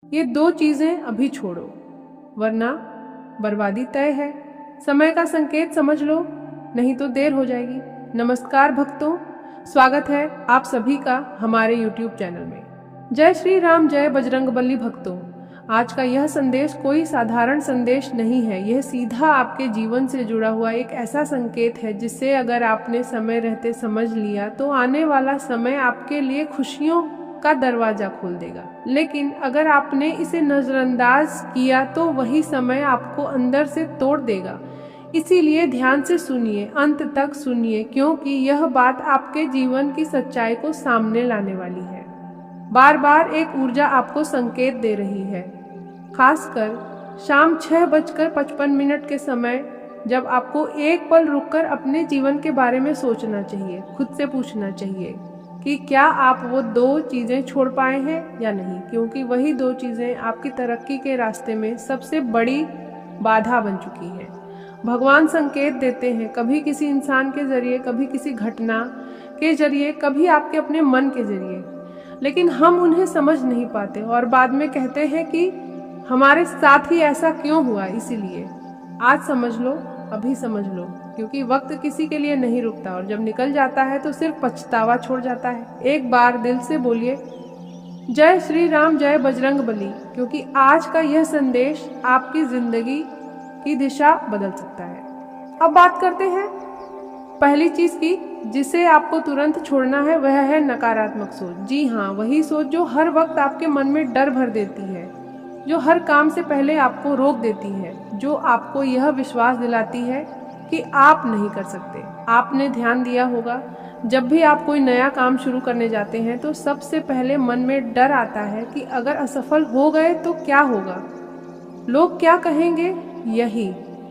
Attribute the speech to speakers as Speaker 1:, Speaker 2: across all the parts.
Speaker 1: ये दो चीजें अभी छोड़ो, वरना बर्बादी तय है। समय का संकेत समझ लो, नहीं तो देर हो जाएगी। नमस्कार भक्तों, स्वागत है आप सभी का हमारे YouTube चैनल में। जय श्री राम, जय बजरंगबली भक्तों। आज का यह संदेश कोई साधारण संदेश नहीं है। यह सीधा आपके जीवन से जुड़ा हुआ एक ऐसा संकेत है जिससे अगर आपने समय रहते समझ लिया तो आने वाला समय आपके लिए खुशियों का दरवाजा खोल देगा। लेकिन अगर आपने इसे नजरअंदाज किया तो वही समय आपको अंदर से तोड़ देगा। इसीलिए ध्यान से सुनिए, अंत तक सुनिए, क्योंकि यह बात आपके जीवन की सच्चाई को सामने लाने वाली है। बार बार एक ऊर्जा आपको संकेत दे रही है, खासकर शाम 6:55 के समय, जब आपको एक पल रुककर अपने जीवन के बारे में सोचना चाहिए। खुद से पूछना चाहिए कि क्या आप वो दो चीजें छोड़ पाए हैं या नहीं, क्योंकि वही दो चीजें आपकी तरक्की के रास्ते में सबसे बड़ी बाधा बन चुकी हैं। भगवान संकेत देते हैं, कभी किसी इंसान के जरिए, कभी किसी घटना के जरिए, कभी आपके अपने मन के जरिए, लेकिन हम उन्हें समझ नहीं पाते और बाद में कहते हैं कि हमारे साथ ही ऐसा क्यों हुआ। इसीलिए आज समझ लो, अभी समझ लो, क्योंकि वक्त किसी के लिए नहीं रुकता और जब निकल जाता है तो सिर्फ पछतावा छोड़ जाता है। एक बार दिल से बोलिए, जय श्री राम, जय बजरंगबली, क्योंकि आज का यह संदेश आपकी जिंदगी की दिशा बदल सकता है। अब बात करते हैं पहली चीज की, जिसे आपको तुरंत छोड़ना है, वह है नकारात्मक सोच। जी हाँ, वही सोच जो हर वक्त आपके मन में डर भर देती है, जो हर काम से पहले आपको रोक देती है, जो आपको यह विश्वास दिलाती है कि आप नहीं कर सकते। आपने ध्यान दिया होगा, जब भी आप कोई नया काम शुरू करने जाते हैं तो सबसे पहले मन में डर आता है कि अगर असफल हो गए तो क्या होगा, लोग क्या कहेंगे। यही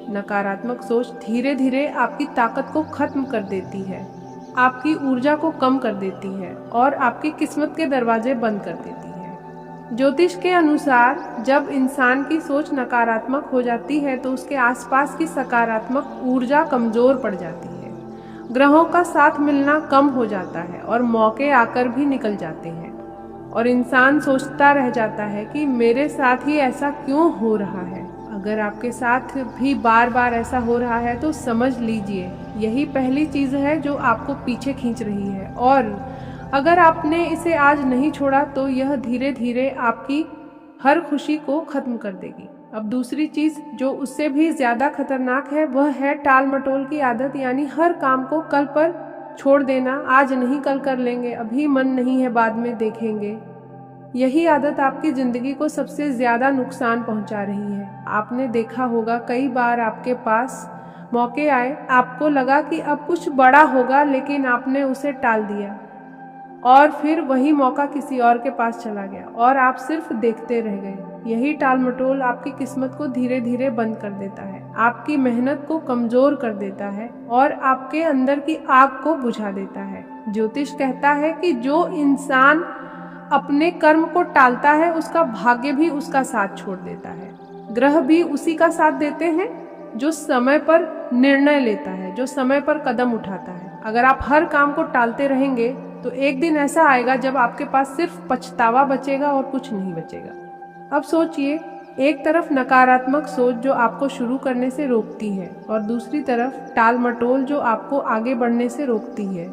Speaker 1: नकारात्मक सोच धीरे धीरे आपकी ताकत को खत्म कर देती है, आपकी ऊर्जा को कम कर देती है और आपकी किस्मत के दरवाजे बंद कर देती है। ज्योतिष के अनुसार जब इंसान की सोच नकारात्मक हो जाती है तो उसके आसपास की सकारात्मक ऊर्जा कमजोर पड़ जाती है, ग्रहों का साथ मिलना कम हो जाता है और मौके आकर भी निकल जाते हैं और इंसान सोचता रह जाता है कि मेरे साथ ही ऐसा क्यों हो रहा है। अगर आपके साथ भी बार बार ऐसा हो रहा है तो समझ लीजिए यही पहली चीज है जो आपको पीछे खींच रही है, और अगर आपने इसे आज नहीं छोड़ा तो यह धीरे धीरे आपकी हर खुशी को खत्म कर देगी। अब दूसरी चीज जो उससे भी ज्यादा खतरनाक है, वह है टाल मटोल की आदत, यानी हर काम को कल पर छोड़ देना। आज नहीं, कल कर लेंगे, अभी मन नहीं है, बाद में देखेंगे। यही आदत आपकी जिंदगी को सबसे ज्यादा नुकसान पहुंचा रही है। आपने देखा होगा, कई बार आपके पास मौके आए, आपको लगा कि अब कुछ बड़ा होगा, लेकिन आपने उसे टाल दिया और फिर वही मौका किसी और के पास चला गया और आप सिर्फ देखते रह गए। यही टाल मटोल आपकी किस्मत को धीरे धीरे बंद कर देता है, आपकी मेहनत को कमजोर कर देता है और आपके अंदर की आग को बुझा देता है। ज्योतिष कहता है कि जो इंसान अपने कर्म को टालता है उसका भाग्य भी उसका साथ छोड़ देता है, ग्रह भी उसी का साथ देते हैं जो समय पर निर्णय लेता है, जो समय पर कदम उठाता है। अगर आप हर काम को टालते रहेंगे तो एक दिन ऐसा आएगा जब आपके पास सिर्फ पछतावा बचेगा और कुछ नहीं बचेगा। अब सोचिए, एक तरफ नकारात्मक सोच जो आपको शुरू करने से रोकती है और दूसरी तरफ टाल मटोल जो आपको आगे बढ़ने से रोकती है,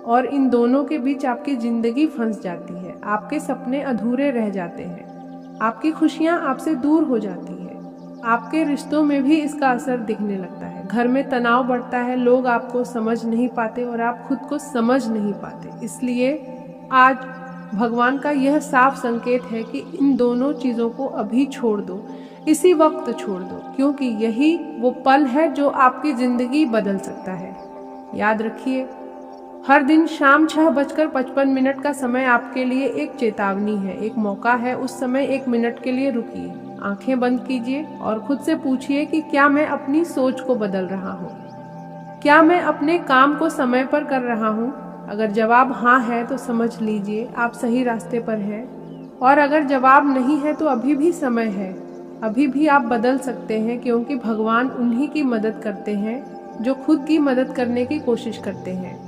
Speaker 1: और इन दोनों के बीच आपकी जिंदगी फंस जाती है, आपके सपने अधूरे रह जाते हैं, आपकी खुशियां आपसे दूर हो जाती है, आपके रिश्तों में भी इसका असर दिखने लगता है, घर में तनाव बढ़ता है, लोग आपको समझ नहीं पाते और आप खुद को समझ नहीं पाते। इसलिए आज भगवान का यह साफ संकेत है कि इन दोनों चीजों को अभी छोड़ दो, इसी वक्त छोड़ दो, क्योंकि यही वो पल है जो आपकी जिंदगी बदल सकता है। याद रखिए, हर दिन शाम 6:55 का समय आपके लिए एक चेतावनी है, एक मौका है। उस समय 1 मिनट के लिए रुकिए, आंखें बंद कीजिए और खुद से पूछिए कि क्या मैं अपनी सोच को बदल रहा हूँ, क्या मैं अपने काम को समय पर कर रहा हूँ। अगर जवाब हाँ है तो समझ लीजिए आप सही रास्ते पर हैं, और अगर जवाब नहीं है तो अभी भी समय है, अभी भी आप बदल सकते हैं, क्योंकि भगवान उन्हीं की मदद करते हैं जो खुद की मदद करने की कोशिश करते हैं।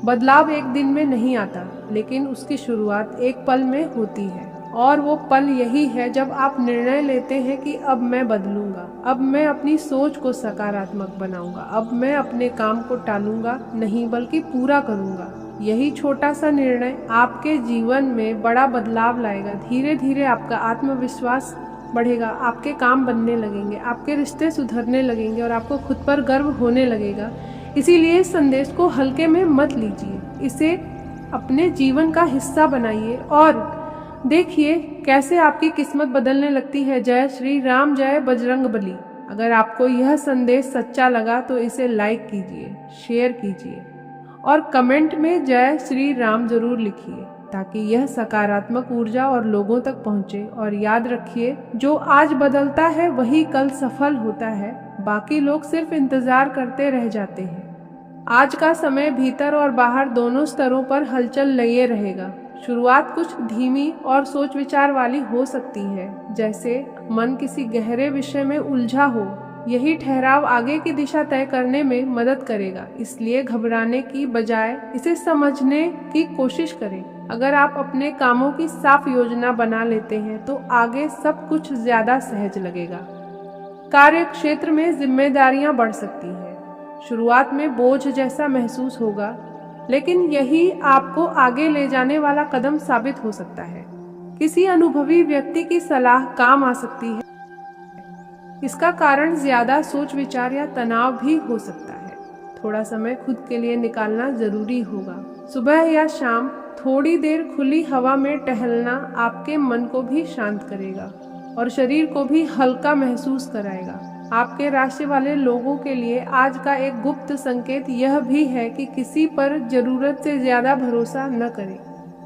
Speaker 1: बदलाव एक दिन में नहीं आता, लेकिन उसकी शुरुआत एक पल में होती है। और वो पल यही है जब आप निर्णय लेते हैं कि अब मैं बदलूंगा, अब मैं अपनी सोच को सकारात्मक बनाऊंगा, अब मैं अपने काम को टालूंगा नहीं बल्कि पूरा करूंगा। यही छोटा सा निर्णय आपके जीवन में बड़ा बदलाव लाएगा। धीरे धीरे आपका आत्मविश्वास बढ़ेगा, आपके काम बनने लगेंगे, आपके रिश्ते सुधरने लगेंगे और आपको खुद पर गर्व होने लगेगा। इसीलिए इस संदेश को हल्के में मत लीजिए, इसे अपने जीवन का हिस्सा बनाइए और देखिए कैसे आपकी किस्मत बदलने लगती है। जय श्री राम, जय बजरंगबली। अगर आपको यह संदेश सच्चा लगा तो इसे लाइक कीजिए, शेयर कीजिए और कमेंट में जय श्री राम जरूर लिखिए ताकि यह सकारात्मक ऊर्जा और लोगों तक पहुंचे। और याद रखिए, जो आज बदलता है वही कल सफल होता है, बाकी लोग सिर्फ इंतजार करते रह जाते हैं। आज का समय भीतर और बाहर दोनों स्तरों पर हलचल लिए रहेगा। शुरुआत कुछ धीमी और सोच विचार वाली हो सकती है, जैसे मन किसी गहरे विषय में उलझा हो। यही ठहराव आगे की दिशा तय करने में मदद करेगा, इसलिए घबराने की बजाय इसे समझने की कोशिश करें। अगर आप अपने कामों की साफ योजना बना लेते हैं तो आगे सब कुछ ज्यादा सहज लगेगा। कार्य क्षेत्र में जिम्मेदारियां बढ़ सकती हैं। शुरुआत में बोझ जैसा महसूस होगा, लेकिन यही आपको आगे ले जाने वाला कदम साबित हो सकता है। किसी अनुभवी व्यक्ति की सलाह काम आ सकती है। इसका कारण ज्यादा सोच विचार या तनाव भी हो सकता है। थोड़ा समय खुद के लिए निकालना जरूरी होगा। सुबह या शाम थोड़ी देर खुली हवा में टहलना आपके मन को भी शांत करेगा और शरीर को भी हल्का महसूस कराएगा। आपके राशि वाले लोगों के लिए आज का एक गुप्त संकेत यह भी है कि किसी पर जरूरत से ज्यादा भरोसा न करें।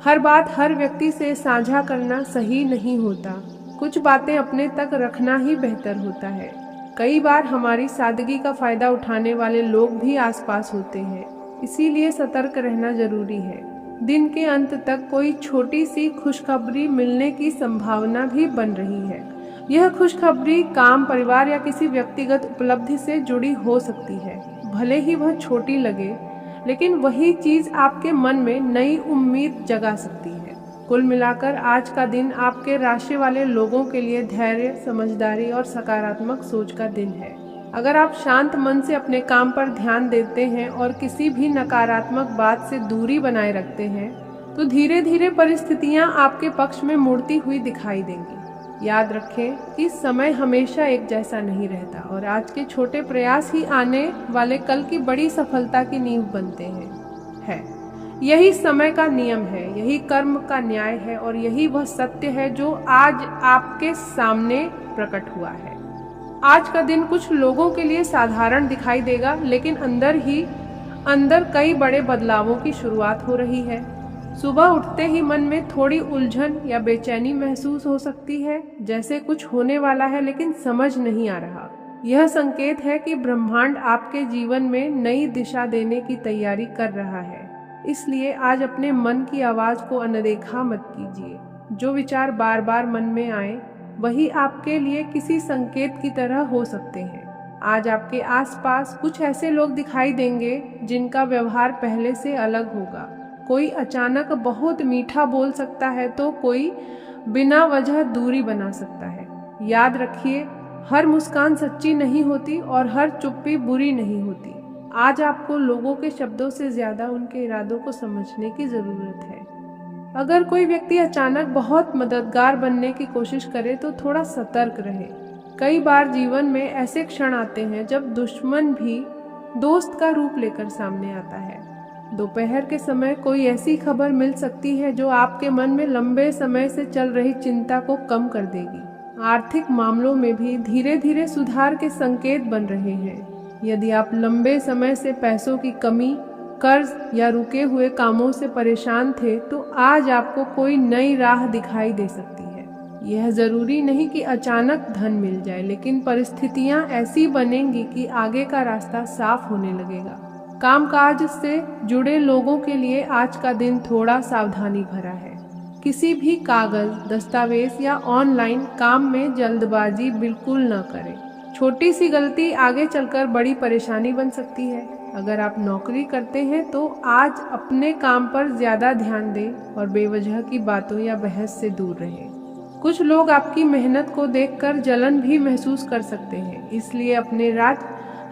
Speaker 1: हर बात हर व्यक्ति से साझा करना सही नहीं होता। कुछ बातें अपने तक रखना ही बेहतर होता है। कई बार हमारी सादगी का फायदा उठाने वाले लोग भी आसपास होते हैं, इसीलिए सतर्क रहना जरूरी है। दिन के अंत तक कोई छोटी सी खुशखबरी मिलने की संभावना भी बन रही है। यह खुशखबरी काम, परिवार या किसी व्यक्तिगत उपलब्धि से जुड़ी हो सकती है। भले ही वह छोटी लगे, लेकिन वही चीज आपके मन में नई उम्मीद जगा सकती है। कुल मिलाकर आज का दिन आपके राशि वाले लोगों के लिए धैर्य, समझदारी और सकारात्मक सोच का दिन है। अगर आप शांत मन से अपने काम पर ध्यान देते हैं और किसी भी नकारात्मक बात से दूरी बनाए रखते हैं, तो धीरे धीरे परिस्थितियां आपके पक्ष में मुड़ती हुई दिखाई देंगी। याद रखें कि समय हमेशा एक जैसा नहीं रहता और आज के छोटे प्रयास ही आने वाले कल की बड़ी सफलता की नींव बनते हैं। यही समय का नियम है, यही कर्म का न्याय है और यही वह सत्य है जो आज आपके सामने प्रकट हुआ है। आज का दिन कुछ लोगों के लिए साधारण दिखाई देगा, लेकिन अंदर ही अंदर कई बड़े बदलावों की शुरुआत हो रही है। सुबह उठते ही मन में थोड़ी उलझन या बेचैनी महसूस हो सकती है, जैसे कुछ होने वाला है लेकिन समझ नहीं आ रहा। यह संकेत है कि ब्रह्मांड आपके जीवन में नई दिशा देने की तैयारी कर रहा है। इसलिए आज अपने मन की आवाज को अनदेखा मत कीजिए। जो विचार बार बार मन में आए, वही आपके लिए किसी संकेत की तरह हो सकते हैं। आज आपके आसपास कुछ ऐसे लोग दिखाई देंगे जिनका व्यवहार पहले से अलग होगा। कोई अचानक बहुत मीठा बोल सकता है तो कोई बिना वजह दूरी बना सकता है। याद रखिए, हर मुस्कान सच्ची नहीं होती और हर चुप्पी बुरी नहीं होती। आज आपको लोगों के शब्दों से ज्यादा उनके इरादों को समझने की जरूरत है। अगर कोई व्यक्ति अचानक बहुत मददगार बनने की कोशिश करे तो थोड़ा सतर्क रहे। कई बार जीवन में ऐसे क्षण आते हैं जब दुश्मन भी दोस्त का रूप लेकर सामने आता है। दोपहर के समय कोई ऐसी खबर मिल सकती है जो आपके मन में लंबे समय से चल रही चिंता को कम कर देगी। आर्थिक मामलों में भी धीरे धीरे सुधार के संकेत बन रहे हैं। यदि आप लंबे समय से पैसों की कमी, कर्ज या रुके हुए कामों से परेशान थे, तो आज आपको कोई नई राह दिखाई दे सकती है। यह जरूरी नहीं कि अचानक धन मिल जाए, लेकिन परिस्थितियां ऐसी बनेंगी कि आगे का रास्ता साफ होने लगेगा। कामकाज से जुड़े लोगों के लिए आज का दिन थोड़ा सावधानी भरा है। किसी भी कागज, दस्तावेज या ऑनलाइन काम में जल्दबाजी बिल्कुल न करें। छोटी सी गलती आगे चलकर बड़ी परेशानी बन सकती है। अगर आप नौकरी करते हैं तो आज अपने काम पर ज्यादा ध्यान दें और बेवजह की बातों या बहस से दूर रहें। कुछ लोग आपकी मेहनत को देखकर जलन भी महसूस कर सकते हैं, इसलिए अपने राज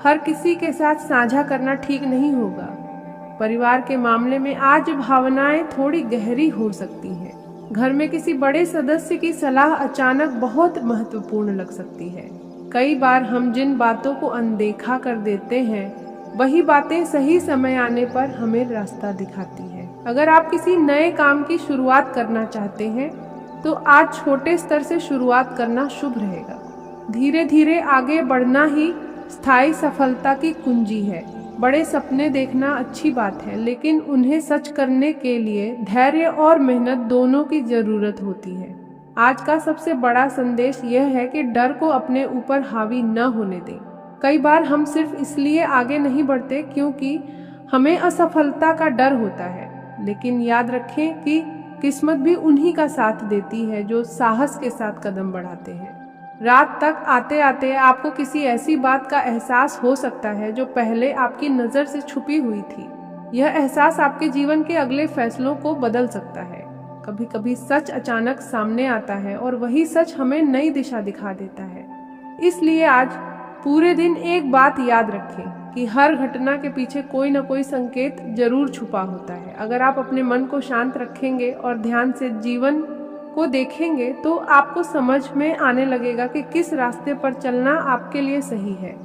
Speaker 1: हर किसी के साथ साझा करना ठीक नहीं होगा। परिवार के मामले में आज भावनाएं थोड़ी गहरी हो सकती हैं। घर में किसी बड़े सदस्य की सलाह अचानक बहुत महत्वपूर्ण लग सकती है। कई बार हम जिन बातों को अनदेखा कर देते हैं, वही बातें सही समय आने पर हमें रास्ता दिखाती है। अगर आप किसी नए काम की शुरुआत करना चाहते हैं, तो आज छोटे स्तर से शुरुआत करना शुभ रहेगा। धीरे धीरे आगे बढ़ना ही स्थायी सफलता की कुंजी है। बड़े सपने देखना अच्छी बात है, लेकिन उन्हें सच करने के लिए धैर्य और मेहनत दोनों की जरूरत होती है। आज का सबसे बड़ा संदेश यह है कि डर को अपने ऊपर हावी न होने दें। कई बार हम सिर्फ इसलिए आगे नहीं बढ़ते क्योंकि हमें असफलता का डर होता है, लेकिन याद रखें कि किस्मत भी उन्हीं का साथ देती है जो साहस के साथ कदम बढ़ाते हैं। रात तक आते आते आपको किसी ऐसी बात का एहसास हो सकता है जो पहले आपकी नज़र से छुपी हुई थी। यह एहसास आपके जीवन के अगले फैसलों को बदल सकता है। कभी कभी सच अचानक सामने आता है और वही सच हमें नई दिशा दिखा देता है। इसलिए आज पूरे दिन एक बात याद रखें कि हर घटना के पीछे कोई न कोई संकेत जरूर छुपा होता है। अगर आप अपने मन को शांत रखेंगे और ध्यान से जीवन को देखेंगे, तो आपको समझ में आने लगेगा कि किस रास्ते पर चलना आपके लिए सही है।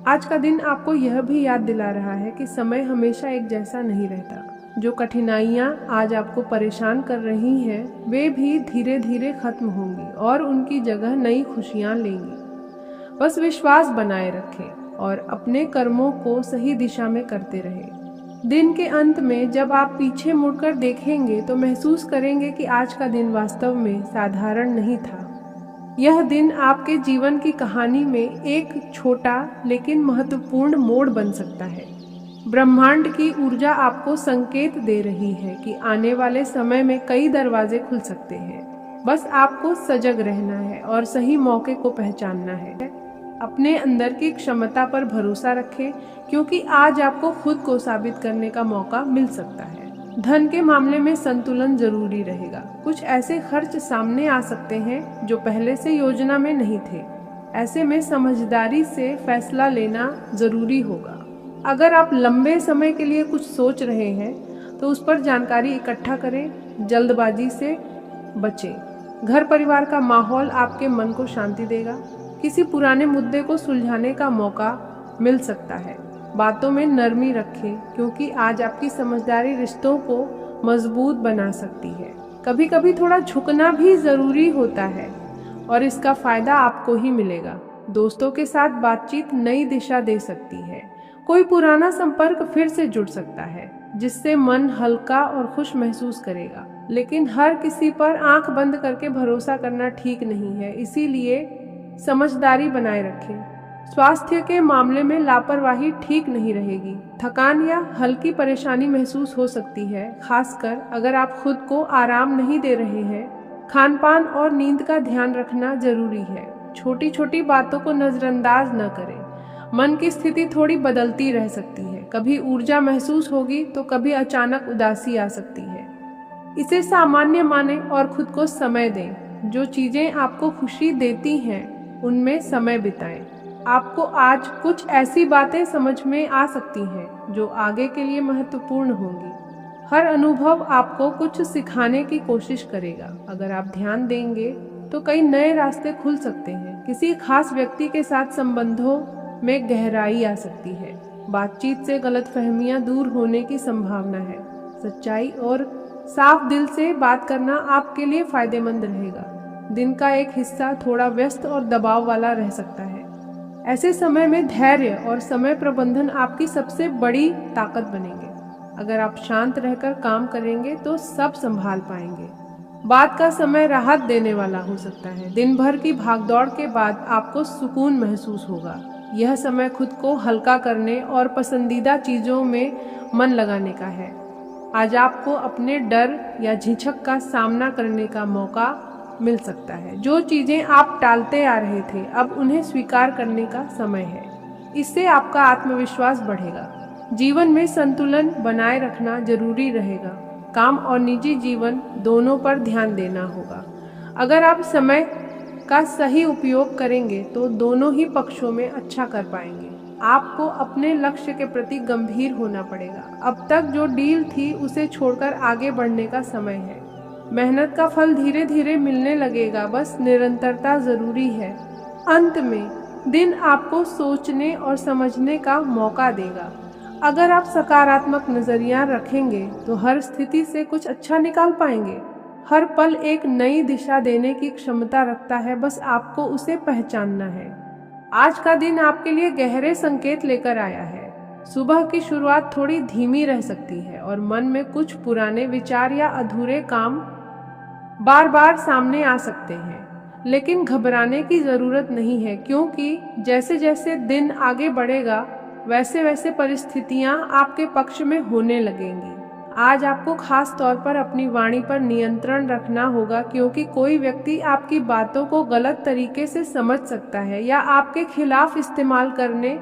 Speaker 1: आज का दिन आपको यह भी याद दिला रहा है कि समय हमेशा एक जैसा नहीं रहता। जो कठिनाइयाँ आज आपको परेशान कर रही हैं, वे भी धीरे धीरे खत्म होंगी और उनकी जगह नई खुशियाँ लेंगी। बस विश्वास बनाए रखें और अपने कर्मों को सही दिशा में करते रहें। दिन के अंत में जब आप पीछे मुड़कर देखेंगे, तो महसूस करेंगे कि आज का दिन वास्तव में साधारण नहीं था। यह दिन आपके जीवन की कहानी में एक छोटा लेकिन महत्वपूर्ण मोड़ बन सकता है। ब्रह्मांड की ऊर्जा आपको संकेत दे रही है कि आने वाले समय में कई दरवाजे खुल सकते हैं। बस आपको सजग रहना है और सही मौके को पहचानना है। अपने अंदर की क्षमता पर भरोसा रखें, क्योंकि आज आपको खुद को साबित करने का मौका मिल सकता है। धन के मामले में संतुलन जरूरी रहेगा। कुछ ऐसे खर्च सामने आ सकते हैं जो पहले से योजना में नहीं थे। ऐसे में समझदारी से फैसला लेना जरूरी होगा। अगर आप लंबे समय के लिए कुछ सोच रहे हैं, तो उस पर जानकारी इकट्ठा करें। जल्दबाजी से बचें। घर परिवार का माहौल आपके मन को शांति देगा। किसी पुराने मुद्दे को सुलझाने का मौका मिल सकता है। बातों में नरमी रखें, क्योंकि आज आपकी समझदारी रिश्तों को मजबूत बना सकती है। कभी कभी थोड़ा झुकना भी जरूरी होता है और इसका फायदा आपको ही मिलेगा। दोस्तों के साथ बातचीत नई दिशा दे सकती है। कोई पुराना संपर्क फिर से जुड़ सकता है, जिससे मन हल्का और खुश महसूस करेगा। लेकिन हर किसी पर आंख बंद करके भरोसा करना ठीक नहीं है, इसीलिए समझदारी बनाए रखें। स्वास्थ्य के मामले में लापरवाही ठीक नहीं रहेगी। थकान या हल्की परेशानी महसूस हो सकती है, खासकर अगर आप खुद को आराम नहीं दे रहे हैं। खान पान और नींद का ध्यान रखना जरूरी है। छोटी छोटी बातों को नजरअंदाज न करें। मन की स्थिति थोड़ी बदलती रह सकती है। कभी ऊर्जा महसूस होगी तो कभी अचानक उदासी आ सकती है। इसे सामान्य मानें और खुद को समय दें। जो चीजें आपको खुशी देती हैं, उनमें समय बिताएं। आपको आज कुछ ऐसी बातें समझ में आ सकती हैं जो आगे के लिए महत्वपूर्ण होंगी। हर अनुभव आपको कुछ सिखाने की कोशिश करेगा। अगर आप ध्यान देंगे तो कई नए रास्ते खुल सकते हैं। किसी खास व्यक्ति के साथ संबंधों में गहराई आ सकती है। बातचीत से गलतफहमियां दूर होने की संभावना है। सच्चाई और साफ दिल से बात करना आपके लिए फायदेमंद रहेगा। दिन का एक हिस्सा थोड़ा व्यस्त और दबाव वाला रह सकता है। ऐसे समय में धैर्य और समय प्रबंधन आपकी सबसे बड़ी ताकत बनेंगे। अगर आप शांत रहकर काम करेंगे तो सब संभाल पाएंगे। बाद का समय राहत देने वाला हो सकता है। दिन भर की भागदौड़ के बाद आपको सुकून महसूस होगा। यह समय खुद को हल्का करने और पसंदीदा चीजों में मन लगाने का है। आज आपको अपने डर या झिझक का सामना करने का मौका मिल सकता है। जो चीजें आप टालते आ रहे थे, अब उन्हें स्वीकार करने का समय है। इससे आपका आत्मविश्वास बढ़ेगा। जीवन में संतुलन बनाए रखना जरूरी रहेगा। काम और निजी जीवन दोनों पर ध्यान देना होगा। अगर आप समय का सही उपयोग करेंगे तो दोनों ही पक्षों में अच्छा कर पाएंगे। आपको अपने लक्ष्य के प्रति गंभीर होना पड़ेगा। अब तक जो डील थी उसे छोड़कर आगे बढ़ने का समय है। मेहनत का फल धीरे धीरे मिलने लगेगा, बस निरंतरता जरूरी है। अंत में दिन आपको सोचने और समझने का मौका देगा। अगर आप सकारात्मक नजरिया रखेंगे तो हर स्थिति से कुछ अच्छा निकाल पाएंगे। हर पल एक नई दिशा देने की क्षमता रखता है, बस आपको उसे पहचानना है। आज का दिन आपके लिए गहरे संकेत लेकर आया है। सुबह की शुरुआत थोड़ी धीमी रह सकती है और मन में कुछ पुराने विचार या अधूरे काम बार बार सामने आ सकते हैं, लेकिन घबराने की जरूरत नहीं है, क्योंकि जैसे जैसे दिन आगे बढ़ेगा वैसे वैसे परिस्थितियां आपके पक्ष में होने लगेंगी। आज आपको खास तौर पर अपनी वाणी पर नियंत्रण रखना होगा, क्योंकि कोई व्यक्ति आपकी बातों को गलत तरीके से समझ सकता है या आपके खिलाफ इस्तेमाल करने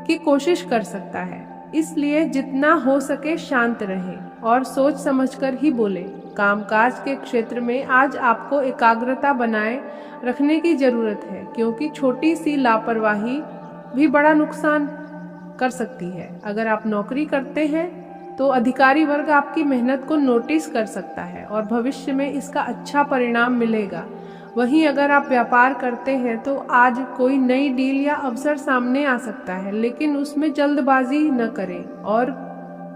Speaker 1: की कोशिश कर सकता है। इसलिए जितना हो सके शांत रहें और सोच समझकर ही बोलें। कामकाज के क्षेत्र में आज आपको एकाग्रता बनाए रखने की जरूरत है, क्योंकि छोटी सी लापरवाही भी बड़ा नुकसान कर सकती है। अगर आप नौकरी करते हैं तो अधिकारी वर्ग आपकी मेहनत को नोटिस कर सकता है और भविष्य में इसका अच्छा परिणाम मिलेगा। वहीं अगर आप व्यापार करते हैं तो आज कोई नई डील या अवसर सामने आ सकता है, लेकिन उसमें जल्दबाजी न करें और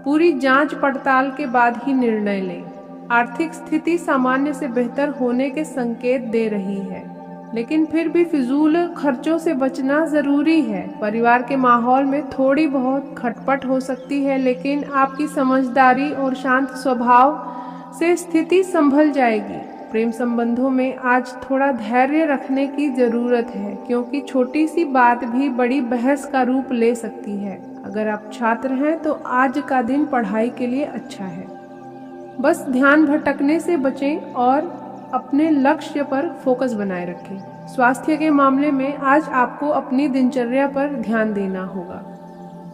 Speaker 1: पूरी जांच पड़ताल के बाद ही निर्णय लें। आर्थिक स्थिति सामान्य से बेहतर होने के संकेत दे रही है, लेकिन फिर भी फिजूल खर्चों से बचना जरूरी है। परिवार के माहौल में थोड़ी बहुत खटपट हो सकती है, लेकिन आपकी समझदारी और शांत स्वभाव से स्थिति संभल जाएगी। प्रेम संबंधों में आज थोड़ा धैर्य रखने की जरूरत है, क्योंकि छोटी सी बात भी बड़ी बहस का रूप ले सकती है। अगर आप छात्र हैं तो आज का दिन पढ़ाई के लिए अच्छा है। बस ध्यान भटकने से बचें और अपने लक्ष्य पर फोकस बनाए रखें। स्वास्थ्य के मामले में आज आपको अपनी दिनचर्या पर ध्यान देना होगा,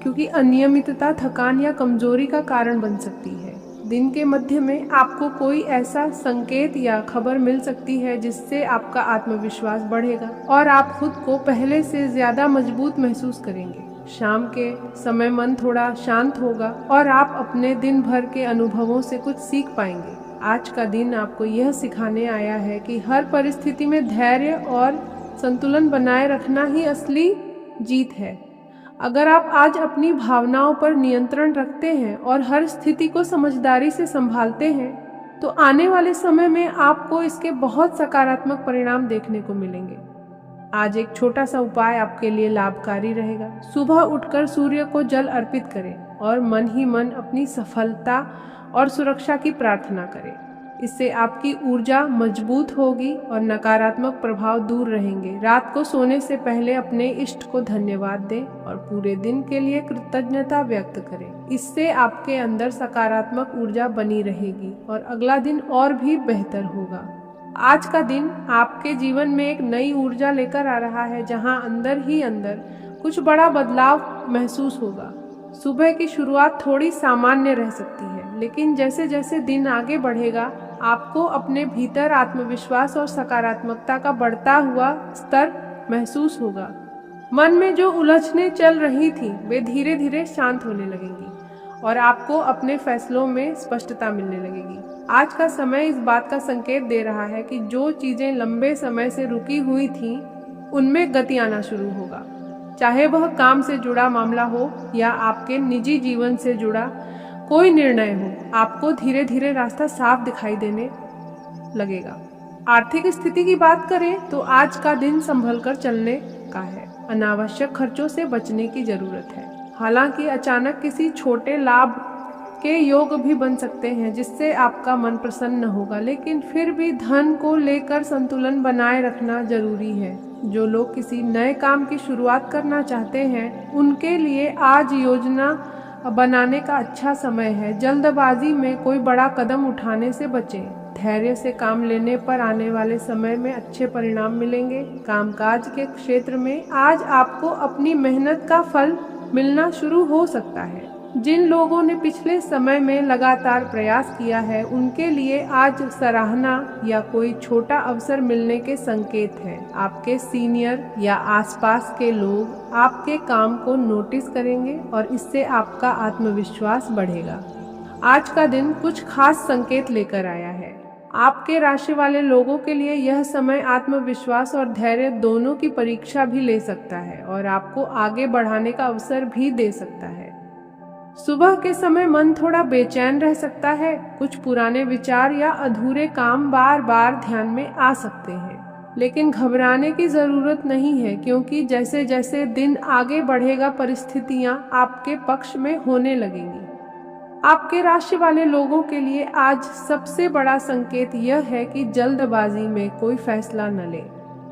Speaker 1: क्योंकि अनियमितता थकान या कमजोरी का कारण बन सकती है। दिन के मध्य में आपको कोई ऐसा संकेत या खबर मिल सकती है जिससे आपका आत्मविश्वास बढ़ेगा और आप खुद को पहले से ज्यादा मजबूत महसूस करेंगे। शाम के समय मन थोड़ा शांत होगा और आप अपने दिन भर के अनुभवों से कुछ सीख पाएंगे। आज का दिन आपको यह सिखाने आया है कि हर परिस्थिति में धैर्य और संतुलन बनाए रखना ही असली जीत है। अगर आप आज अपनी भावनाओं पर नियंत्रण रखते हैं और हर स्थिति को समझदारी से संभालते हैं, तो आने वाले समय में आपको इसके बहुत सकारात्मक परिणाम देखने को मिलेंगे। आज एक छोटा सा उपाय आपके लिए लाभकारी रहेगा। सुबह उठकर सूर्य को जल अर्पित करें और मन ही मन अपनी सफलता और सुरक्षा की प्रार्थना करें। इससे आपकी ऊर्जा मजबूत होगी और नकारात्मक प्रभाव दूर रहेंगे। रात को सोने से पहले अपने इष्ट को धन्यवाद दें और पूरे दिन के लिए कृतज्ञता व्यक्त करें। इससे आपके अंदर सकारात्मक ऊर्जा बनी रहेगी और अगला दिन और भी बेहतर होगा। आज का दिन आपके जीवन में एक नई ऊर्जा लेकर आ रहा है, जहां अंदर ही अंदर कुछ बड़ा बदलाव महसूस होगा। सुबह की शुरुआत थोड़ी सामान्य रह सकती है, लेकिन जैसे जैसे दिन आगे बढ़ेगा आपको अपने भीतर आत्मविश्वास और सकारात्मकता का बढ़ता हुआ स्तर महसूस होगा। मन में जो उलझनें चल रही थी वे धीरे धीरे शांत होने लगेंगी और आपको अपने फैसलों में स्पष्टता मिलने लगेगी। आज का समय इस बात का संकेत दे रहा है कि जो चीजें लंबे समय से रुकी हुई थीं, उनमें गति आना शुरू होगा। चाहे वह काम से जुड़ा मामला हो या आपके निजी जीवन से जुड़ा कोई निर्णय हो, आपको धीरे धीरे रास्ता साफ दिखाई देने लगेगा। आर्थिक स्थिति की बात करें तो आज का दिन संभल कर चलने का है। अनावश्यक खर्चों से बचने की जरूरत है। हालांकि अचानक किसी छोटे लाभ के योग भी बन सकते हैं जिससे आपका मन प्रसन्न होगा, लेकिन फिर भी धन को लेकर संतुलन बनाए रखना जरूरी है। जो लोग किसी नए काम की शुरुआत करना चाहते हैं उनके लिए आज योजना बनाने का अच्छा समय है। जल्दबाजी में कोई बड़ा कदम उठाने से बचें। धैर्य से काम लेने पर आने वाले समय में अच्छे परिणाम मिलेंगे। कामकाज के क्षेत्र में आज आपको अपनी मेहनत का फल मिलना शुरू हो सकता है। जिन लोगों ने पिछले समय में लगातार प्रयास किया है उनके लिए आज सराहना या कोई छोटा अवसर मिलने के संकेत हैं। आपके सीनियर या आसपास के लोग आपके काम को नोटिस करेंगे और इससे आपका आत्मविश्वास बढ़ेगा। आज का दिन कुछ खास संकेत लेकर आया है। आपके राशि वाले लोगों के लिए यह समय आत्मविश्वास और धैर्य दोनों की परीक्षा भी ले सकता है और आपको आगे बढ़ाने का अवसर भी दे सकता है। सुबह के समय मन थोड़ा बेचैन रह सकता है। कुछ पुराने विचार या अधूरे काम बार बार ध्यान में आ सकते हैं, लेकिन घबराने की जरूरत नहीं है, क्योंकि जैसे जैसे दिन आगे बढ़ेगा परिस्थितियां आपके पक्ष में होने लगेंगी। आपके राशि वाले लोगों के लिए आज सबसे बड़ा संकेत यह है कि जल्दबाजी में कोई फैसला न लें।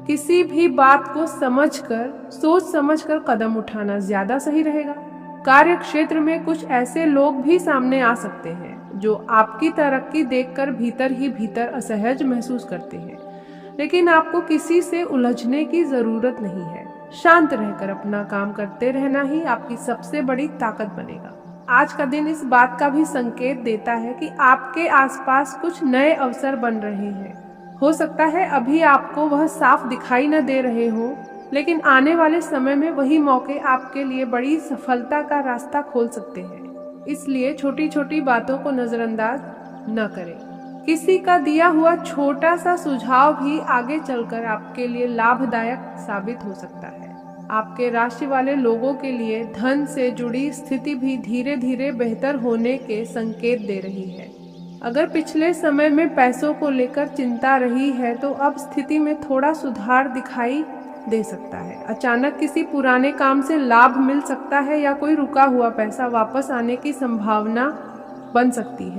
Speaker 1: किसी भी बात को सोच समझकर कदम उठाना ज्यादा सही रहेगा। कार्य क्षेत्र में कुछ ऐसे लोग भी सामने आ सकते हैं जो आपकी तरक्की देखकर भीतर ही भीतर असहज महसूस करते हैं, लेकिन आपको किसी से उलझने की जरूरत नहीं है। शांत रहकर अपना काम करते रहना ही आपकी सबसे बड़ी ताकत बनेगा। आज का दिन इस बात का भी संकेत देता है कि आपके आसपास कुछ नए अवसर बन रहे हैं। हो सकता है अभी आपको वह साफ दिखाई न दे रहे हो, लेकिन आने वाले समय में वही मौके आपके लिए बड़ी सफलता का रास्ता खोल सकते हैं। इसलिए छोटी छोटी बातों को नजरअंदाज न करें। किसी का दिया हुआ छोटा सा सुझाव भी आगे चलकर आपके लिए लाभदायक साबित हो सकता है। आपके राशि वाले लोगों के लिए धन से जुड़ी स्थिति भी धीरे धीरे बेहतर होने के संकेत दे रही है। अगर पिछले समय में पैसों को लेकर चिंता रही है तो अब स्थिति में थोड़ा सुधार दिखाई दे सकता है। अचानक किसी पुराने काम से लाभ मिल सकता है या कोई रुका हुआ पैसा वापस आने की संभावना बन सकती है।